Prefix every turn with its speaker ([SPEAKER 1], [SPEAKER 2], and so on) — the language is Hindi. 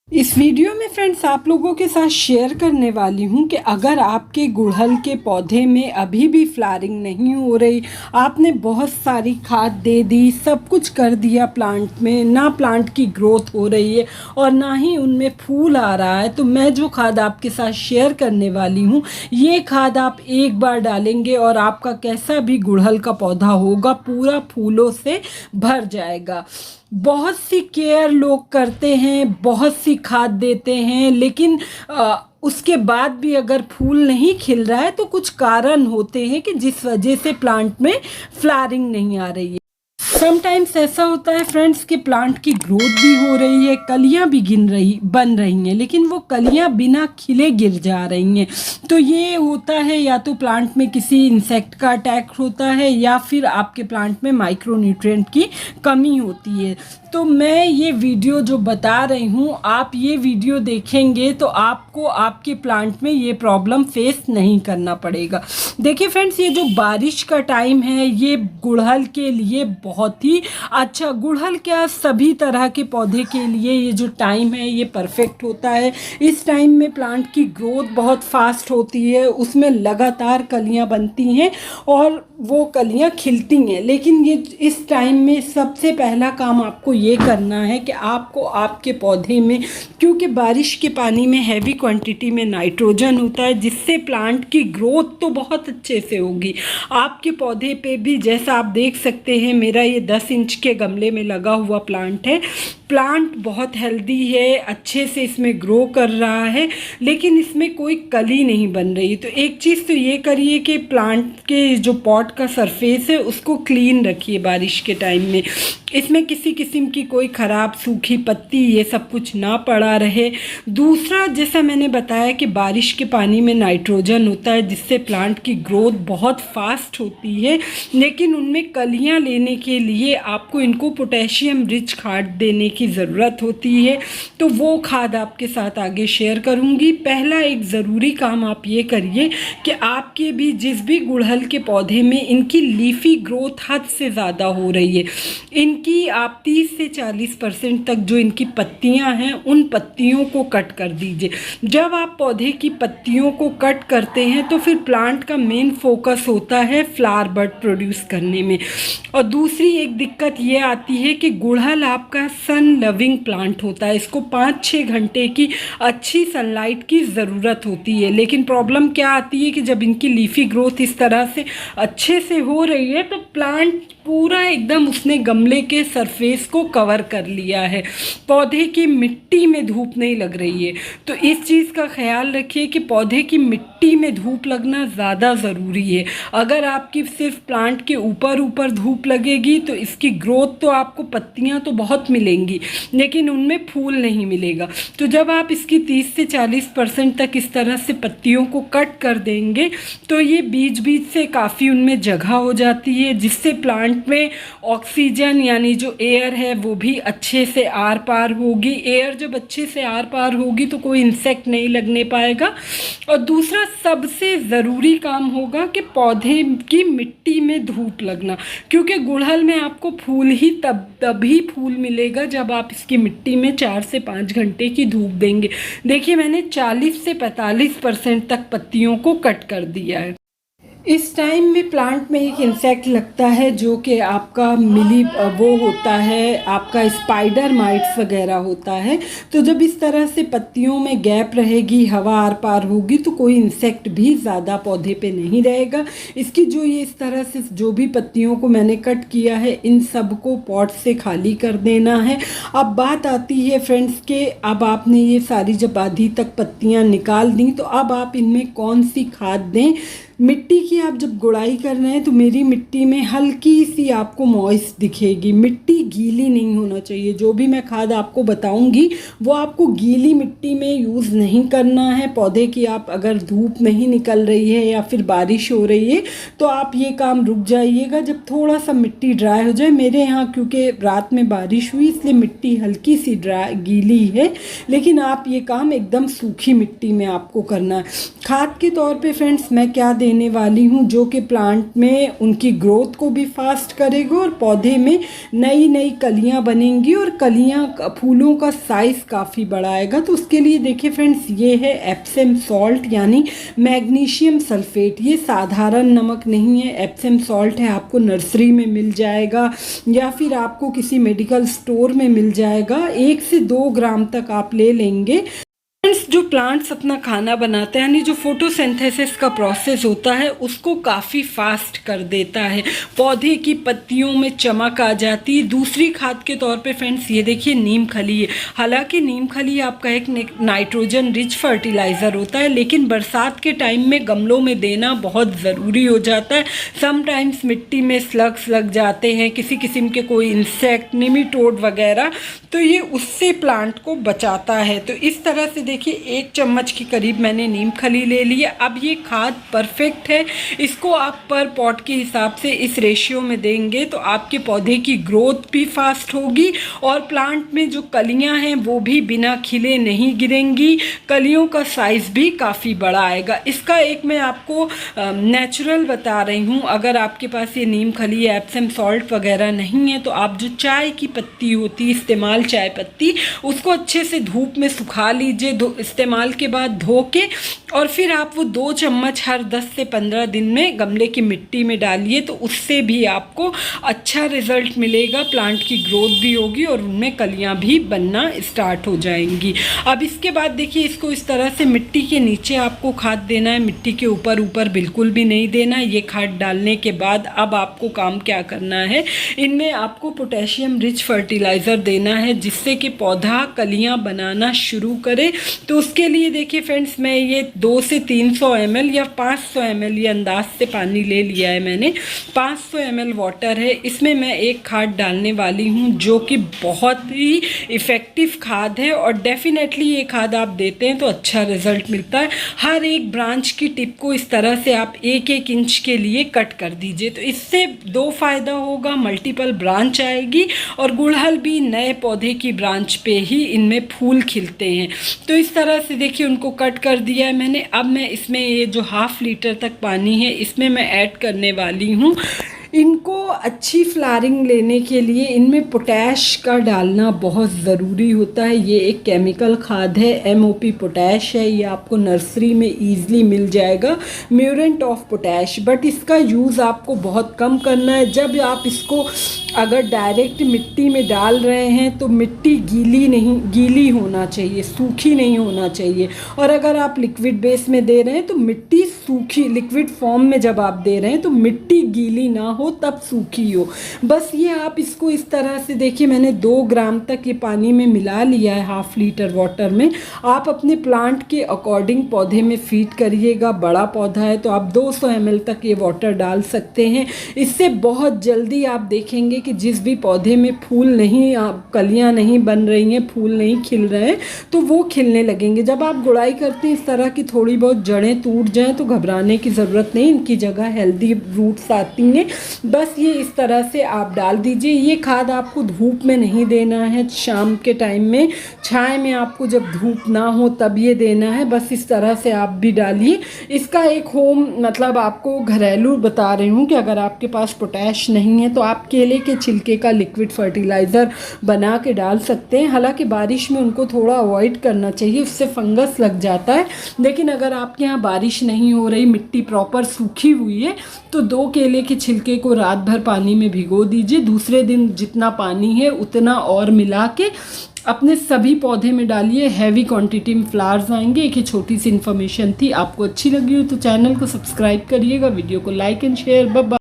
[SPEAKER 1] इस वीडियो में फ्रेंड्स आप लोगों के साथ शेयर करने वाली हूं कि अगर आपके गुड़हल के पौधे में अभी भी फ्लावरिंग नहीं हो रही, आपने बहुत सारी खाद दे दी, सब कुछ कर दिया प्लांट में, ना प्लांट की ग्रोथ हो रही है और ना ही उनमें फूल आ रहा है, तो मैं जो खाद आपके साथ शेयर करने वाली हूं, ये खाद आप एक बार डालेंगे और आपका कैसा भी गुड़हल का पौधा होगा पूरा फूलों से भर जाएगा। बहुत सी केयर लोग करते हैं, बहुत सी खाद देते हैं, लेकिन उसके बाद भी अगर फूल नहीं खिल रहा है तो कुछ कारण होते हैं कि जिस वजह से प्लांट में फ्लावरिंग नहीं आ रही है। समटाइम्स ऐसा होता है फ्रेंड्स कि प्लांट की ग्रोथ भी हो रही है, कलियां भी बन रही हैं, लेकिन वो कलियां बिना खिले गिर जा रही हैं। तो ये होता है या तो प्लांट में किसी इंसेक्ट का अटैक होता है या फिर आपके प्लांट में माइक्रोन्यूट्रिएंट की कमी होती है। तो मैं ये वीडियो जो बता रही हूँ, आप ये वीडियो देखेंगे तो आपको आपके प्लांट में ये प्रॉब्लम फेस नहीं करना पड़ेगा। देखिए फ्रेंड्स, ये जो बारिश का टाइम है ये गुड़हल के लिए बहुत ही अच्छा, गुड़हल क्या सभी तरह के पौधे के लिए ये जो टाइम है ये परफेक्ट होता है। इस टाइम में प्लांट की ग्रोथ बहुत फास्ट होती है, उसमें लगातार कलियां बनती हैं और वो कलियां खिलती हैं। लेकिन ये इस टाइम में सबसे पहला काम आपको ये करना है कि आपको आपके पौधे में, क्योंकि बारिश के पानी में हैवी क्वांटिटी में नाइट्रोजन होता है, जिससे प्लांट की ग्रोथ तो बहुत अच्छे से होगी। आपके पौधे पे भी जैसा आप देख सकते हैं, मेरा ये 10 इंच के गमले में लगा हुआ प्लांट है। प्लांट बहुत हेल्दी है, अच्छे से इसमें ग्रो कर रहा है, लेकिन इसमें कोई कली नहीं बन रही। तो एक चीज़ तो ये करिए कि प्लांट के जो पॉट का सरफेस है उसको क्लीन रखिए बारिश के टाइम में। इसमें किसी किस्म की कोई ख़राब सूखी पत्ती ये सब कुछ ना पड़ा रहे। दूसरा, जैसा मैंने बताया कि बारिश के पानी में नाइट्रोजन होता है, जिससे प्लांट की ग्रोथ बहुत फास्ट होती है, लेकिन उनमें कलियां लेने के लिए आपको इनको पोटेशियम रिच खाद देने की ज़रूरत होती है। तो वो खाद आपके साथ आगे शेयर करूँगी। पहला एक ज़रूरी काम आप ये करिए कि आपके भी जिस भी गुड़हल के पौधे में इनकी लीफी ग्रोथ हद से ज़्यादा हो रही है, इनकी आप 30 से 40% तक जो इनकी पत्तियां हैं उन पत्तियों को कट कर दीजिए। जब आप पौधे की पत्तियों को कट करते हैं तो फिर प्लांट का मेन फोकस होता है फ्लावर बड प्रोड्यूस करने में। और दूसरी एक दिक्कत ये आती है कि गुड़हल आपका सन लविंग प्लांट होता है, इसको 5-6 घंटे की अच्छी सनलाइट की ज़रूरत होती है। लेकिन प्रॉब्लम क्या आती है कि जब इनकी लीफी ग्रोथ इस तरह से अच्छे से हो रही है तो प्लांट पूरा एकदम उसने गमले के सरफेस को कवर कर लिया है, पौधे की मिट्टी में धूप नहीं लग रही है। तो इस चीज़ का ख्याल रखिए कि पौधे की मिट्टी में धूप लगना ज़्यादा ज़रूरी है। अगर आपकी सिर्फ प्लांट के ऊपर ऊपर धूप लगेगी तो इसकी ग्रोथ तो आपको पत्तियां तो बहुत मिलेंगी, लेकिन उनमें फूल नहीं मिलेगा। तो जब आप इसकी 30 से 40% तक इस तरह से पत्तियों को कट कर देंगे तो ये बीच बीच से काफ़ी उनमें जगह हो जाती है, जिससे प्लांट में ऑक्सीजन यानी जो एयर है वो भी अच्छे से आर पार होगी। एयर जब अच्छे से आर पार होगी तो कोई इंसेक्ट नहीं लगने पाएगा। और दूसरा सबसे ज़रूरी काम होगा कि पौधे की मिट्टी में धूप लगना, क्योंकि गुड़हल में आपको फूल ही तभी फूल मिलेगा जब आप इसकी मिट्टी में 4 से 5 घंटे की धूप देंगे। देखिए, मैंने 40 से 45% तक पत्तियों को कट कर दिया है। इस टाइम में प्लांट में एक इंसेक्ट लगता है जो कि आपका वो होता है, आपका स्पाइडर माइट्स वगैरह होता है। तो जब इस तरह से पत्तियों में गैप रहेगी, हवा आर पार होगी, तो कोई इंसेक्ट भी ज़्यादा पौधे पे नहीं रहेगा। इसकी जो ये इस तरह से जो भी पत्तियों को मैंने कट किया है, इन सब को पॉट से खाली कर देना है। अब बात आती है फ्रेंड्स के, अब आपने ये सारी जब आधी तक पत्तियाँ निकाल दी तो अब आप इनमें कौन सी खाद दें। मिट्टी की आप जब गुड़ाई कर रहे हैं तो मेरी मिट्टी में हल्की सी आपको मॉइस्ट दिखेगी, मिट्टी गीली नहीं होना चाहिए। जो भी मैं खाद आपको बताऊंगी वो आपको गीली मिट्टी में यूज़ नहीं करना है। पौधे की आप अगर धूप नहीं निकल रही है या फिर बारिश हो रही है तो आप ये काम रुक जाइएगा जब थोड़ा सा मिट्टी ड्राई हो जाए। मेरे यहाँ क्योंकि रात में बारिश हुई इसलिए मिट्टी हल्की सी गीली है, लेकिन आप ये काम एकदम सूखी मिट्टी में आपको करना है। खाद के तौर पर फ्रेंड्स मैं क्या देने वाली हूँ जो कि प्लांट में उनकी ग्रोथ को भी फास्ट करेगा और पौधे में नई नई कलियाँ बनेंगी और कलियाँ फूलों का साइज़ काफ़ी बढ़ाएगा। तो उसके लिए देखिए फ्रेंड्स, ये है एप्सम सॉल्ट यानी मैग्नीशियम सल्फेट। ये साधारण नमक नहीं है, एप्सम सॉल्ट है, आपको नर्सरी में मिल जाएगा या फिर आपको किसी मेडिकल स्टोर में मिल जाएगा। 1 से 2 ग्राम तक आप ले लेंगे। फ्रेंड्स, जो प्लांट्स अपना खाना बनाते हैं यानी जो फोटोसिंथेसिस का प्रोसेस होता है उसको काफ़ी फास्ट कर देता है, पौधे की पत्तियों में चमक आ जाती है। दूसरी खाद के तौर पे फ्रेंड्स ये देखिए नीम खली है। हालांकि नीम खली आपका एक नाइट्रोजन रिच फर्टिलाइज़र होता है, लेकिन बरसात के टाइम में गमलों में देना बहुत ज़रूरी हो जाता है। समटाइम्स मिट्टी में स्लग्स लग जाते हैं, किसी किस्म के कोई इंसेक्ट, निमीटोड वगैरह, तो ये उससे प्लांट को बचाता है। तो इस तरह से देखिए 1 चम्मच के करीब मैंने नीम खली ले लिया। अब ये खाद परफेक्ट है, इसको आप पर पॉट के हिसाब से इस रेशियो में देंगे तो आपके पौधे की ग्रोथ भी फास्ट होगी और प्लांट में जो कलियां हैं वो भी बिना खिले नहीं गिरेंगी, कलियों का साइज़ भी काफ़ी बड़ा आएगा। इसका एक मैं आपको नेचुरल बता रही हूँ। अगर आपके पास ये नीम खली, एप्सम सॉल्ट वगैरह नहीं है तो आप जो चाय की पत्ती होती है, इस्तेमाल चाय पत्ती, उसको अच्छे से धूप में सुखा लीजिए, इस्तेमाल के बाद धो के, और फिर आप वो 2 चम्मच हर 10 से 15 दिन में गमले की मिट्टी में डालिए तो उससे भी आपको अच्छा रिजल्ट मिलेगा। प्लांट की ग्रोथ भी होगी और उनमें कलियां भी बनना स्टार्ट हो जाएंगी। अब इसके बाद देखिए इसको इस तरह से मिट्टी के नीचे आपको खाद देना है, मिट्टी के ऊपर ऊपर बिल्कुल भी नहीं देना। ये खाद डालने के बाद अब आपको काम क्या करना है, इनमें आपको पोटेशियम रिच फर्टिलाइज़र देना है जिससे कि पौधा कलियां बनाना शुरू करे। तो उसके लिए देखिए फ्रेंड्स, मैं ये 2 से 300 ml या 500 ml ये अंदाज से पानी ले लिया है मैंने। 500 ml वाटर है, इसमें मैं एक खाद डालने वाली हूँ जो कि बहुत ही इफ़ेक्टिव खाद है और डेफिनेटली ये खाद आप देते हैं तो अच्छा रिजल्ट मिलता है। हर एक ब्रांच की टिप को इस तरह से आप 1-1 इंच के लिए कट कर दीजिए तो इससे 2 फ़ायदा होगा, मल्टीपल ब्रांच आएगी और गुड़हल भी नए पौधे की ब्रांच पे ही इनमें फूल खिलते हैं। तो इस तरह से देखिए उनको कट कर दिया है मैंने। अब मैं इसमें ये जो 1/2 लीटर तक पानी है इसमें मैं ऐड करने वाली हूँ। इनको अच्छी फ्लावरिंग लेने के लिए इनमें पोटैश का डालना बहुत ज़रूरी होता है। ये एक केमिकल खाद है, MOP पोटैश है, ये आपको नर्सरी में ईज़िली मिल जाएगा, म्यूरेंट ऑफ पोटैश। बट इसका यूज़ आपको बहुत कम करना है। जब आप इसको अगर डायरेक्ट मिट्टी में डाल रहे हैं तो मिट्टी गीली होना चाहिए, सूखी नहीं होना चाहिए। और अगर आप लिक्विड बेस में दे रहे हैं तो मिट्टी सूखी, लिक्विड फॉर्म में जब आप दे रहे हैं तो मिट्टी गीली ना हो तब सूखी हो। बस ये आप इसको इस तरह से देखिए, मैंने 2 ग्राम तक ये पानी में मिला लिया है 1/2 लीटर वाटर में। आप अपने प्लांट के अकॉर्डिंग पौधे में फीड करिएगा। बड़ा पौधा है तो आप 200 ml तक ये वाटर डाल सकते हैं। इससे बहुत जल्दी आप देखेंगे कि जिस भी पौधे में फूल नहीं, कलियां नहीं बन रही हैं, फूल नहीं खिल रहे हैं तो वो खिलने लगेंगे। जब आप गुड़ाई करते हैं इस तरह की थोड़ी बहुत जड़ें टूट जाएं तो घबराने की ज़रूरत नहीं, इनकी जगह हेल्दी रूट्स आती हैं। बस ये इस तरह से आप डाल दीजिए। ये खाद आपको धूप में नहीं देना है, शाम के टाइम में छाए में आपको जब धूप ना हो तब ये देना है। बस इस तरह से आप भी डालिए। इसका एक होम मतलब आपको घरेलू बता रही हूँ कि अगर आपके पास पोटैश नहीं है तो आप केले के छिलके का लिक्विड फर्टिलाइज़र बना के डाल सकते हैं। हालांकि बारिश में उनको थोड़ा अवॉइड करना चाहिए, उससे फंगस लग जाता है। लेकिन अगर आपके यहाँ बारिश नहीं हो रही, मिट्टी प्रॉपर सूखी हुई है तो 2 केले के छिलके को रात भर पानी में भिगो दीजिए। दूसरे दिन जितना पानी है उतना और मिला के अपने सभी पौधे में डालिए। हैवी क्वांटिटी में फ्लावर्स आएंगे। एक ही छोटी सी इन्फॉर्मेशन थी, आपको अच्छी लगी हो तो चैनल को सब्सक्राइब करिएगा, वीडियो को like and share. Bye bye.